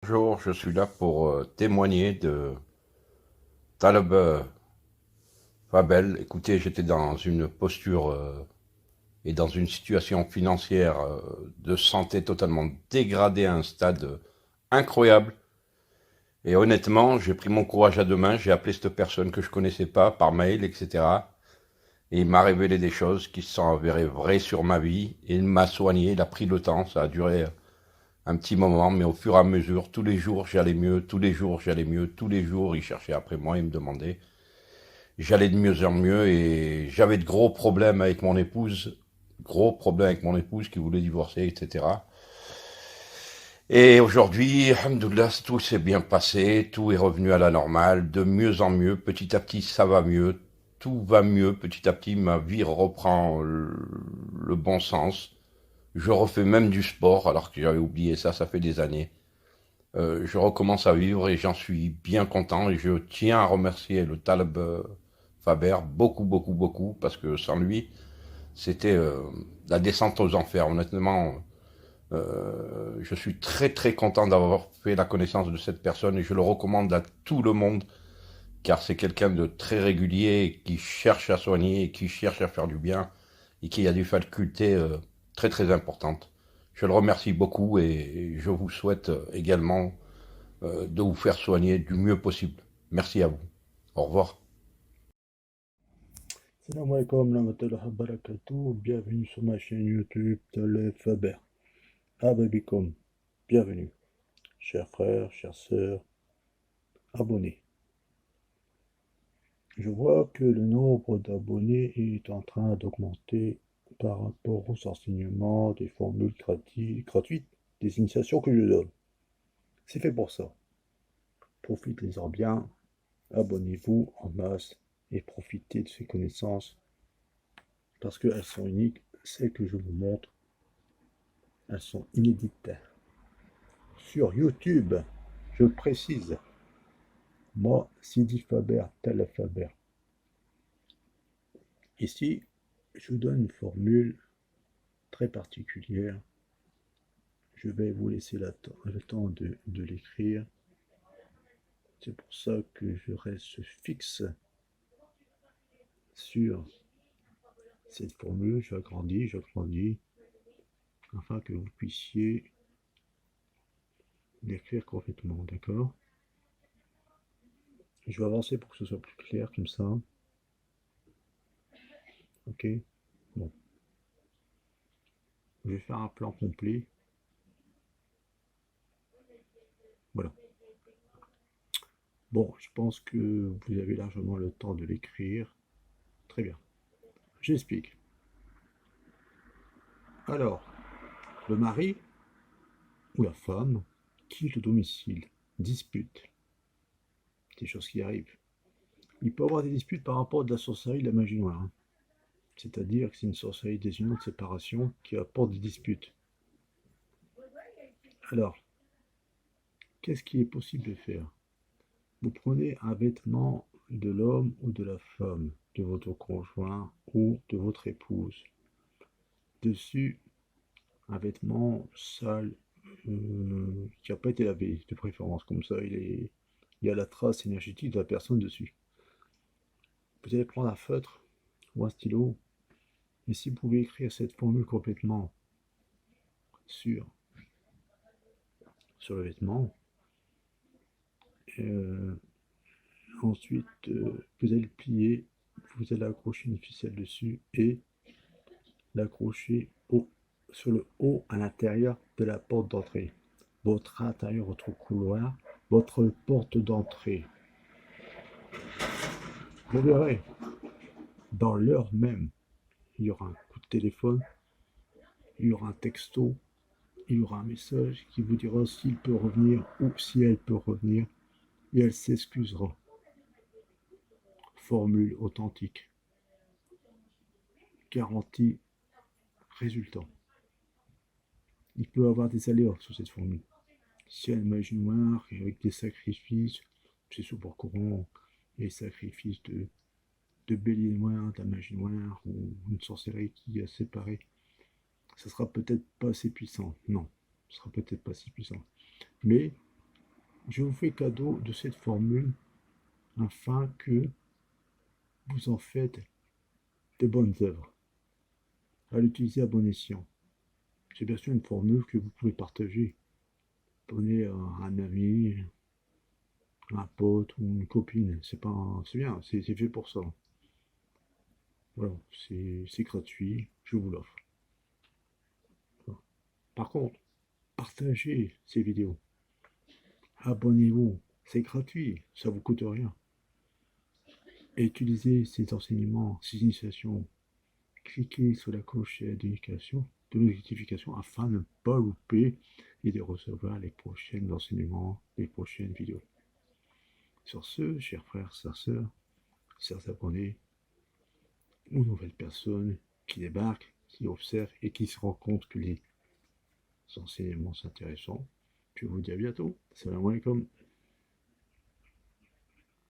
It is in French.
Bonjour, je suis là pour témoigner de Taleb Fabel. Écoutez, j'étais dans une posture et dans une situation financière de santé totalement dégradée à un stade incroyable. Et honnêtement, j'ai pris mon courage à deux mains, j'ai appelé cette personne que je connaissais pas par mail, etc. Et il m'a révélé des choses qui se sont avérées vraies sur ma vie. Et il m'a soigné, il a pris le temps, ça a duré un petit moment, mais au fur et à mesure, tous les jours j'allais mieux, tous les jours j'allais mieux, tous les jours il cherchait après moi, il me demandait. J'allais de mieux en mieux et j'avais de gros problèmes avec mon épouse qui voulait divorcer, etc. Et aujourd'hui, alhamdoulilah, tout s'est bien passé, tout est revenu à la normale, de mieux en mieux, petit à petit ça va mieux, tout va mieux, petit à petit ma vie reprend le bon sens. Je refais même du sport alors que j'avais oublié ça, ça fait des années. Je recommence à vivre et j'en suis bien content et je tiens à remercier le Taleb Faber beaucoup, beaucoup, beaucoup parce que sans lui, c'était la descente aux enfers. Honnêtement, je suis très, très content d'avoir fait la connaissance de cette personne et je le recommande à tout le monde car c'est quelqu'un de très régulier qui cherche à soigner et qui cherche à faire du bien et qui a des facultés très, très importantes. Je le remercie beaucoup et je vous souhaite également de vous faire soigner du mieux possible. Merci à vous. Au revoir. Salam alaikum wa rahmatullahi wa barakatuh. Bienvenue sur ma chaîne YouTube Taleb Faber. Ababikoum. Bienvenue. Chers frères, chères sœurs, abonnés. Je vois que le nombre d'abonnés est en train d'augmenter par rapport aux enseignements des formules gratuites des initiations que je donne. C'est fait pour ça. Profitez-en bien, abonnez-vous en masse et profitez de ces connaissances parce qu'elles sont uniques. Celles que je vous montre, elles sont inédites. Sur YouTube, je précise, moi, Sidi Faber, tel Faber. Ici, je vous donne une formule très particulière. Je vais vous laisser le temps de l'écrire. C'est pour ça que je reste fixe sur cette formule. J'agrandis, afin que vous puissiez l'écrire complètement, d'accord? Je vais avancer pour que ce soit plus clair comme ça. Ok? Bon, je vais faire un plan complet. Voilà. Bon, je pense que vous avez largement le temps de l'écrire. Très bien. J'explique. Alors, le mari ou la femme quitte le domicile, dispute, des choses qui arrivent. Il peut y avoir des disputes par rapport à de la sorcellerie de la magie noire, hein. C'est-à-dire que c'est une sorcellerie des unions de séparation qui apporte des disputes. Alors, qu'est-ce qui est possible de faire? Vous prenez un vêtement de l'homme ou de la femme, de votre conjoint ou de votre épouse. Dessus, un vêtement sale qui n'a pas été lavé, de préférence. Comme ça, il y a la trace énergétique de la personne dessus. Vous allez prendre un feutre ou un stylo, et si vous pouvez écrire cette formule complètement sur, sur le vêtement, euh, ensuite vous allez le plier, vous allez accrocher une ficelle dessus et l'accrocher sur le haut à l'intérieur de la porte d'entrée. Votre intérieur, votre couloir, votre porte d'entrée. Vous verrez, dans l'heure même, il y aura un coup de téléphone, il y aura un texto, il y aura un message qui vous dira s'il peut revenir ou si elle peut revenir et elle s'excusera. Formule authentique. Garantie résultat. Il peut y avoir des aléas sur cette formule. Si elle magie noire avec des sacrifices, c'est souvent courant, les sacrifices de bélier noir, de la magie noire ou une sorcellerie qui a séparé, ça sera peut-être pas assez puissant. Non, ce sera peut-être pas si puissant. Mais Je vous fais cadeau de cette formule afin que vous en faites de bonnes œuvres, à l'utiliser à bon escient. C'est bien sûr une formule que vous pouvez partager. Donnez à un ami, un pote ou une copine. C'est bien, c'est fait pour ça. Voilà, c'est gratuit, je vous l'offre. Voilà. Par contre, partagez ces vidéos. Abonnez-vous, c'est gratuit, ça vous coûte rien. Et utilisez ces enseignements, ces initiations. Cliquez sur la cloche de notification afin de ne pas louper et de recevoir les prochains enseignements, les prochaines vidéos. Sur ce, chers frères, chers sœurs, chers abonnés ou nouvelles personnes qui débarquent, qui observent et qui se rendent compte que les enseignements sont intéressants, je vous dis à bientôt. Salam alaikum.